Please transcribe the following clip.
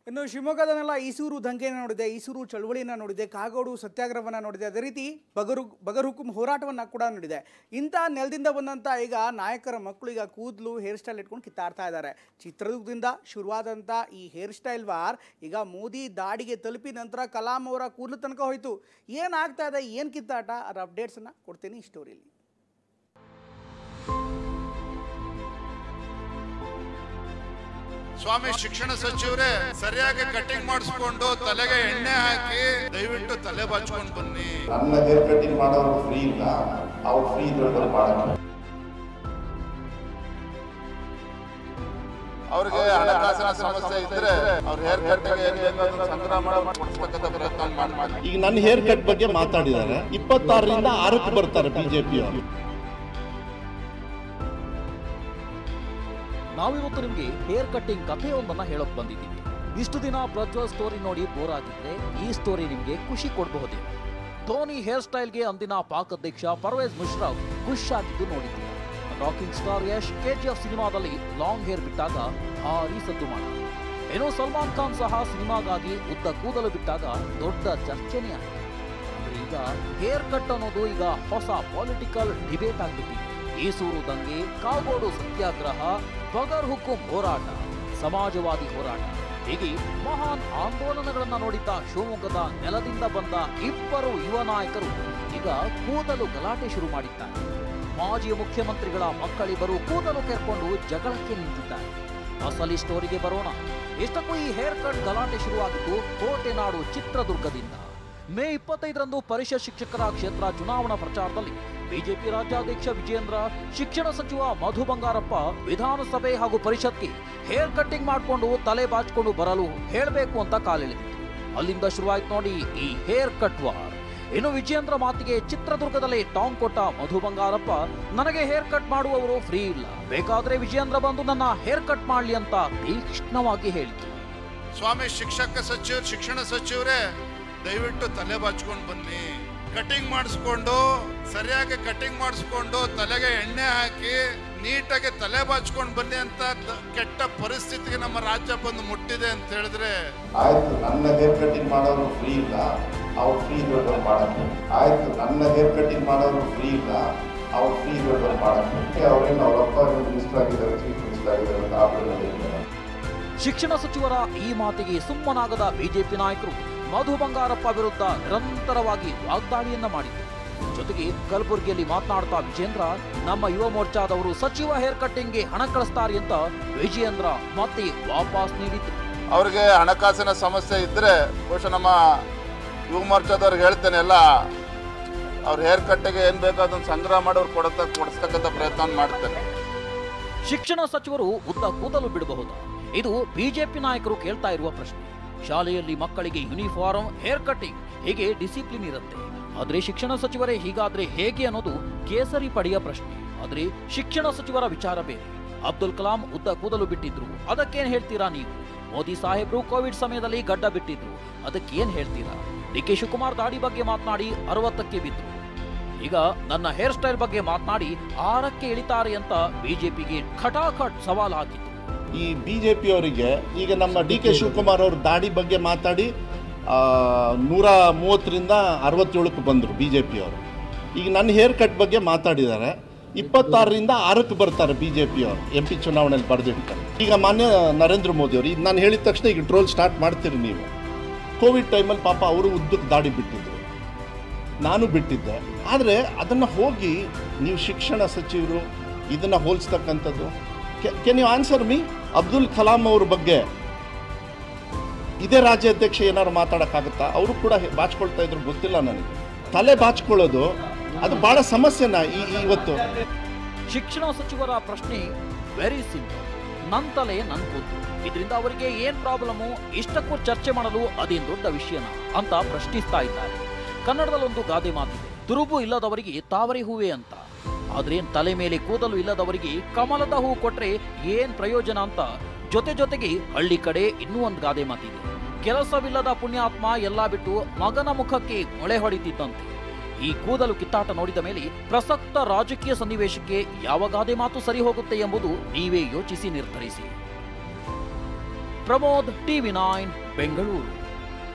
ಇನ್ನು ಶಿವಮೊಗ್ಗದನ್ನೆಲ್ಲ ಈಸೂರು ದಂಗೆಯನ್ನು ನೋಡಿದೆ, ಈಸೂರು ಚಳವಳಿಯನ್ನು ನೋಡಿದೆ, ಕಾಗೋಡು ಸತ್ಯಾಗ್ರಹವನ್ನು ನೋಡಿದೆ, ಅದೇ ರೀತಿ ಬಗರ್ಹುಕುಂ ಹೋರಾಟವನ್ನು ಕೂಡ ನೋಡಿದೆ. ಇಂಥ ನೆಲದಿಂದ ಬಂದಂಥ ಈಗ ನಾಯಕರ ಮಕ್ಕಳು ಈಗ ಕೂದಲು ಹೇರ್ ಸ್ಟೈಲ್ ಇಟ್ಕೊಂಡು ಕಿತ್ತಾಡ್ತಾ ಇದ್ದಾರೆ. ಚಿತ್ರದುರ್ಗದಿಂದ ಶುರುವಾದಂಥ ಈ ಹೇರ್ ಸ್ಟೈಲ್ ವಾರ್ ಈಗ ಮೋದಿ ದಾಡಿಗೆ ತಲುಪಿ ನಂತರ ಕಲಾಂ ಅವರ ಕೂದಲು ತನಕ ಹೋಯಿತು. ಏನಾಗ್ತಾ ಇದೆ, ಏನು ಕಿತ್ತಾಟ, ಅದರ ಅಪ್ಡೇಟ್ಸನ್ನು ಕೊಡ್ತೀನಿ ಈ ಸ್ಟೋರಿಯಲ್ಲಿ. ಸ್ವಾಮಿ ಶಿಕ್ಷಣ ಸಚಿವರೇ ಸರಿಯಾಗಿ ಕಟಿಂಗ್ ಮಾಡಿಸ್ಕೊಂಡು ತಲೆಗೆ ಎಣ್ಣೆ ಹಾಕಿ ದಯವಿಟ್ಟು ತಲೆ ಬಾಚ್ಕೊಂಡು ಬನ್ನಿ. ನನ್ನ ಹೇರ್ ಕಟಿಂಗ್ ಮಾಡೋರು ಫ್ರೀ ಇಲ್ಲ, ಅವ್ರು ಫ್ರೀ ಇದ್ರೆ ಮಾಡಲ್ಲ. ಅವ್ರಿಗೆ ಹಣಕಾಸಿನ ಸಮಸ್ಯೆ ಇದ್ರೆ ಅವ್ರ ಹೇರ್ ಕಟ್ ಸಂಗ್ರಹ ಮಾಡತಕ್ಕಂಥ ಪ್ರಯತ್ನ ಮಾಡಿ. ಈಗ ನನ್ನ ಹೇರ್ ಕಟ್ ಬಗ್ಗೆ ಮಾತಾಡಿದ್ದಾರೆ. 26ರಿಂದ 6ಕ್ಕೆ ಬರ್ತಾರೆ ಬಿಜೆಪಿ ಅವರು. ನಾವಿವತ್ತು ನಿಮಗೆ ಹೇರ್ ಕಟ್ಟಿಂಗ್ ಕಥೆಯೊಂದನ್ನು ಹೇಳಕ್ ಬಂದಿದ್ದೀವಿ. ಇಷ್ಟು ದಿನ ಪ್ರಜ್ವಲ್ ಸ್ಟೋರಿ ನೋಡಿ ಬೋರ್ ಆಗಿದ್ರೆ ಈ ಸ್ಟೋರಿ ನಿಮಗೆ ಖುಷಿ ಕೊಡಬಹುದೇ. ಧೋನಿ ಹೇರ್ ಸ್ಟೈಲ್ಗೆ ಅಂದಿನ ಪಾಕ್ ಅಧ್ಯಕ್ಷ ಪರ್ವೇಜ್ ಮುಷರಫ್ ಖುಷ್ ಆಗಿದ್ದು ನೋಡಿದ್ದೀವಿ. ರಾಕಿಂಗ್ ಸ್ಟಾರ್ ಯಶ್ KGF ಸಿನಿಮಾದಲ್ಲಿ ಲಾಂಗ್ ಹೇರ್ ಬಿಟ್ಟಾಗ ಭಾರೀ ಸದ್ದು ಮಾಡಿದ್ರು. ಏನೋ ಸಲ್ಮಾನ್ ಖಾನ್ ಸಹ ಸಿನಿಮಾಗಾಗಿ ಉದ್ದ ಕೂದಲು ಬಿಟ್ಟಾಗ ದೊಡ್ಡ ಚರ್ಚೆನೇ ಆಯಿತು. ಅಂದ್ರೆ ಈಗ ಹೇರ್ ಕಟ್ ಅನ್ನೋದು ಈಗ ಹೊಸ ಪೊಲಿಟಿಕಲ್ ಡಿಬೇಟ್ ಆಗ್ಬಿಟ್ಟಿದೆ. ಈಸೂರು ದಂಗೆ, ಕಾಗೋಡು ಸತ್ಯಾಗ್ರಹ, ಬಗರ್ಹುಕುಂ ಹೋರಾಟ, ಸಮಾಜವಾದಿ ಹೋರಾಟ ಹೀಗೆ ಮಹಾನ್ ಆಂದೋಲನಗಳನ್ನ ನೋಡಿದ್ದ ಶಿವಮೊಗ್ಗದ ನೆಲದಿಂದ ಬಂದ ಇಬ್ಬರು ಯುವ ನಾಯಕರು ಈಗ ಕೂದಲು ಗಲಾಟೆ ಶುರು ಮಾಡಿದ್ದಾರೆ. ಮಾಜಿ ಮುಖ್ಯಮಂತ್ರಿಗಳ ಮಕ್ಕಳಿಬ್ಬರು ಕೂದಲು ಕೆರ್ಕೊಂಡು ಜಗಳಕ್ಕೆ ನಿಂತಿದ್ದಾರೆ. ಅಸಲಿ ಸ್ಟೋರಿಗೆ ಬರೋಣ. ಇಷ್ಟಕ್ಕೂ ಈ ಹೇರ್ ಕಟ್ ಗಲಾಟೆ ಶುರುವಾಗಿದ್ದು ಕೋಟೆನಾಡು ಚಿತ್ರದುರ್ಗದಿಂದ. ಮೇ 25ರಂದು ಪರಿಷತ್ ಶಿಕ್ಷಕರ ಕ್ಷೇತ್ರ ಚುನಾವಣಾ ಪ್ರಚಾರದಲ್ಲಿ ಬಿಜೆಪಿ ರಾಜ್ಯಾಧ್ಯಕ್ಷ ವಿಜೇಂದ್ರ, ಶಿಕ್ಷಣ ಸಚಿವ ಮಧು ಬಂಗಾರಪ್ಪ ವಿಧಾನಸಭೆ ಹಾಗೂ ಪರಿಷತ್ಗೆ ಹೇರ್ ಕಟ್ಟಿಂಗ್ ಮಾಡಿಕೊಂಡು ತಲೆ ಬಾಚಿಕೊಂಡು ಬರಲು ಹೇಳಬೇಕು ಅಂತ ಕಾಲೆಳೆದಿತ್ತು. ಅಲ್ಲಿಂದ ಶುರುವಾಯ್ತು ನೋಡಿ ಈ ಹೇರ್ ಕಟ್ ವಾರ್. ಇನ್ನು ವಿಜೇಂದ್ರ ಮಾತಿಗೆ ಚಿತ್ರದುರ್ಗದಲ್ಲೇ ಟಾಂಗ್ ಕೊಟ್ಟ ಮಧು ಬಂಗಾರಪ್ಪ, ನನಗೆ ಹೇರ್ ಕಟ್ ಮಾಡುವವರು ಫ್ರೀ ಇಲ್ಲ, ಬೇಕಾದ್ರೆ ವಿಜೇಂದ್ರ ಬಂದು ನನ್ನ ಹೇರ್ ಕಟ್ ಮಾಡ್ಲಿ ಅಂತ ತೀಕ್ಷ್ಣವಾಗಿ ಹೇಳಿತು. ಸ್ವಾಮಿ ಶಿಕ್ಷಣ ಸಚಿವರೇ ದಯವಿಟ್ಟು ತಲೆ ಬಾಚ್ಕೊಂಡು ಬನ್ನಿ. ಕಟಿಂಗ್ ಮಾಡಿಸ್ಕೊಂಡು ಸರಿಯಾಗಿ ಕಟಿಂಗ್ ಮಾಡಿಸ್ಕೊಂಡು ತಲೆಗೆ ಎಣ್ಣೆ ಹಾಕಿ ನೀಟಾಗಿ ತಲೆ ಬಾಚ್ಕೊಂಡು ಬನ್ನಿ ಅಂತ ಕೆಟ್ಟ ಪರಿಸ್ಥಿತಿಗೆ ನಮ್ಮ ರಾಜ್ಯ ಬಂದು ಮುಟ್ಟಿದೆ ಅಂತ ಹೇಳಿದ್ರೆ ಆಯ್ತು. ನನ್ನ ಹೇರ್ ಕಟಿಂಗ್ ಮಾಡೋರು ಫ್ರೀ ಇಲ್ಲ, ಅವ್ರು ಫ್ರೀ ಇದ್ರೆ ಮಾಡಕ್ಕೆ. ಆಯ್ತು, ನನ್ನ ಹೇರ್ ಕಟಿಂಗ್ ಮಾಡೋರು ಫ್ರೀ ಇಲ್ಲ, ಅವ್ರು ಫ್ರೀ ಇದ್ರೆ ಮಾಡಕ್ಕೆ. ಅವ್ರೇನು ಅವರಪ್ಪ ಮಿನಿಸ್ಟರ್ ಆಗಿದ್ದಾರೆ, ಚೀಫ್ ಮಿನಿಸ್ಟರ್ ಆಗಿದ್ದಾರೆ ಅಂತ ಆಪ್ಷನ್. ಶಿಕ್ಷಣ ಸಚಿವರ ಈ ಮಾತಿಗೆ ಸುಮ್ಮನಾಗದ ಬಿಜೆಪಿ ನಾಯಕರು ಮಧು ಬಂಗಾರಪ್ಪ ವಿರುದ್ಧ ನಿರಂತರವಾಗಿ ವಾಗ್ದಾಳಿಯನ್ನ ಮಾಡಿದರು. ಜೊತೆಗೆ ಕಲಬುರಗಿಯಲ್ಲಿ ಮಾತನಾಡ್ತಾ ವಿಜೇಂದ್ರ, ನಮ್ಮ ಯುವ ಮೋರ್ಚಾದವರು ಸಚಿವ ಹೇರ್ ಕಟ್ಟಿಂಗ್ಗೆ ಹಣ ಕಳಿಸ್ತಾರೆ ಅಂತ ವಿಜೇಂದ್ರ ಮತ್ತೆ ವಾಪಸ್ ನೀಡಿದ್ರು. ಅವ್ರಿಗೆ ಹಣಕಾಸಿನ ಸಮಸ್ಯೆ ಇದ್ರೆ ಬಹುಶಃ ನಮ್ಮ ಯುವ ಮೋರ್ಚಾದವ್ರಿಗೆ ಹೇಳ್ತೇನೆ, ಎಲ್ಲ ಅವ್ರ ಹೇರ್ ಕಟ್ಟಿಗೆ ಏನ್ ಬೇಕೋ ಅದನ್ನ ಸಂಗ್ರಹ ಮಾಡಿ ಅವ್ರು ಕೊಡಿಸ್ತಕ್ಕಂಥ ಪ್ರಯತ್ನ ಮಾಡ್ತೇನೆ. ಶಿಕ್ಷಣ ಸಚಿವರು ಉದ್ದ ಕೂದಲು ಬಿಡಬಹುದು? ಇದು ಬಿಜೆಪಿ ನಾಯಕರು ಕೇಳ್ತಾ ಇರುವ ಪ್ರಶ್ನೆ. ಶಾಲೆಯಲ್ಲಿ ಮಕ್ಕಳಿಗೆ ಯೂನಿಫಾರ್ಮ್, ಹೇರ್ ಕಟ್ಟಿಂಗ್ ಹೀಗೆ ಡಿಸಿಪ್ಲಿನ್ ಇರುತ್ತೆ. ಆದ್ರೆ ಶಿಕ್ಷಣ ಸಚಿವರೇ ಹೀಗಾದ್ರೆ ಹೇಗೆ ಅನ್ನೋದು ಕೇಸರಿ ಪಡೆಯ ಪ್ರಶ್ನೆ. ಆದ್ರೆ ಶಿಕ್ಷಣ ಸಚಿವರ ವಿಚಾರ ಬೇರೆ. ಅಬ್ದುಲ್ ಕಲಾಂ ಉದ್ದ ಕೂದಲು ಬಿಟ್ಟಿದ್ರು, ಅದಕ್ಕೇನ್ ಹೇಳ್ತೀರಾ ನೀವು? ಮೋದಿ ಸಾಹೇಬ್ರು ಕೋವಿಡ್ ಸಮಯದಲ್ಲಿ ಗಡ್ಡ ಬಿಟ್ಟಿದ್ರು, ಅದಕ್ಕೇನ್ ಹೇಳ್ತೀರಾ? DK ಶಿವಕುಮಾರ್ ದಾಡಿ ಬಗ್ಗೆ ಮಾತನಾಡಿ 60ಕ್ಕೆ ಬಿದ್ರು. ಈಗ ನನ್ನ ಹೇರ್ ಸ್ಟೈಲ್ ಬಗ್ಗೆ ಮಾತನಾಡಿ 6ಕ್ಕೆ ಇಳಿತಾರೆ ಅಂತ ಬಿಜೆಪಿಗೆ ಖಟಾಖಟ್ ಸವಾಲ್ ಹಾಕಿತ್ತು. ಈ ಬಿಜೆಪಿ ಅವರಿಗೆ ಈಗ ನಮ್ಮ DK ಶಿವಕುಮಾರ್ ಅವರು ದಾಡಿ ಬಗ್ಗೆ ಮಾತಾಡಿ 130ರಿಂದ 67ಕ್ಕೆ ಬಂದರು ಬಿಜೆಪಿ ಅವರು. ಈಗ ನನ್ನ ಹೇರ್ ಕಟ್ ಬಗ್ಗೆ ಮಾತಾಡಿದ್ದಾರೆ. 26ರಿಂದ 6ಕ್ಕೆ ಬರ್ತಾರೆ ಬಿಜೆಪಿ ಅವರು. MP ಚುನಾವಣೆಯಲ್ಲಿ ಬರೆದಿರ್ತಾರೆ. ಈಗ ಮಾನ್ಯ ನರೇಂದ್ರ ಮೋದಿ ಅವರು ಇದು ನಾನು ಹೇಳಿದ ತಕ್ಷಣ ಈಗ ಟ್ರೋಲ್ ಸ್ಟಾರ್ಟ್ ಮಾಡ್ತೀರಿ ನೀವು. ಕೋವಿಡ್ ಟೈಮಲ್ಲಿ ಪಾಪ ಅವರು ಉದ್ದಕ್ಕೆ ದಾಡಿ ಬಿಟ್ಟಿದ್ರು, ನಾನು ಬಿಟ್ಟಿದ್ದೆ. ಆದರೆ ಅದನ್ನು ಹೋಗಿ ನೀವು ಶಿಕ್ಷಣ ಸಚಿವರು ಇದನ್ನು ಹೋಲಿಸ್ತಕ್ಕಂಥದ್ದು. Can you answer me? Abdul Kalam ಅವ್ರ ಬಗ್ಗೆ ಇದೇ ರಾಜ್ಯಾಧ್ಯಕ್ಷ ಏನಾದ್ರು ಮಾತಾಡೋಕ್ಕಾಗುತ್ತಾ? ಅವರು ಕೂಡ ಬಾಚ್ಕೊಳ್ತಾ ಇದ್ರು, ಗೊತ್ತಿಲ್ಲ ನನಗೆ. ತಲೆ ಬಾಚ್ಕೊಳ್ಳೋದು ಅದು ಬಹಳ ಸಮಸ್ಯೆನ ಇವತ್ತು. ಶಿಕ್ಷಣ ಸಚಿವರ ಪ್ರಶ್ನೆ ವೆರಿ ಸಿಂಪಲ್, ನನ್ ತಲೆ ನನ್ ಕೂದಲು, ಇದರಿಂದ ಅವರಿಗೆ ಏನ್ ಪ್ರಾಬ್ಲಮು? ಇಷ್ಟಕ್ಕೂ ಚರ್ಚೆ ಮಾಡಲು ಅದೇನ್ ದೊಡ್ಡ ವಿಷಯನ ಅಂತ ಪ್ರಶ್ನಿಸ್ತಾ ಇದ್ದಾರೆ. ಕನ್ನಡದಲ್ಲೊಂದು ಗಾದೆ ಮಾತಿದೆ, ತುರುಬು ಇಲ್ಲದವರಿಗೆ ತಾವರೆ ಹೂವೇ ಅಂತ. ಆದ್ರೆ ತಲೆ ಮೇಲೆ ಕೂದಲು ಇಲ್ಲದವರಿಗೆ ಕಮಲದ ಹೂ ಕೊಟ್ರೆ ಏನ್ ಪ್ರಯೋಜನ ಅಂತ ಜೊತೆಗೆ ಹಳ್ಳಿ ಕಡೆ ಇನ್ನೂ ಒಂದು ಗಾದೆ ಮಾತಿದೆ, ಕೆಲಸವಿಲ್ಲದ ಪುಣ್ಯಾತ್ಮ ಎಲ್ಲಾ ಬಿಟ್ಟು ಮಗನ ಮುಖಕ್ಕೆ ಮೊಳೆ ಹೊಡಿತಿದ್ದಂತೆ. ಈ ಕೂದಲು ಕಿತ್ತಾಟ ನೋಡಿದ ಮೇಲೆ ಪ್ರಸಕ್ತ ರಾಜಕೀಯ ಸನ್ನಿವೇಶಕ್ಕೆ ಯಾವ ಗಾದೆ ಮಾತು ಸರಿ ಹೋಗುತ್ತೆ ಎಂಬುದು ನೀವೇ ಯೋಚಿಸಿ ನಿರ್ಧರಿಸಿ. ಪ್ರಮೋದ್, ಟಿವಿ9 ಬೆಂಗಳೂರು.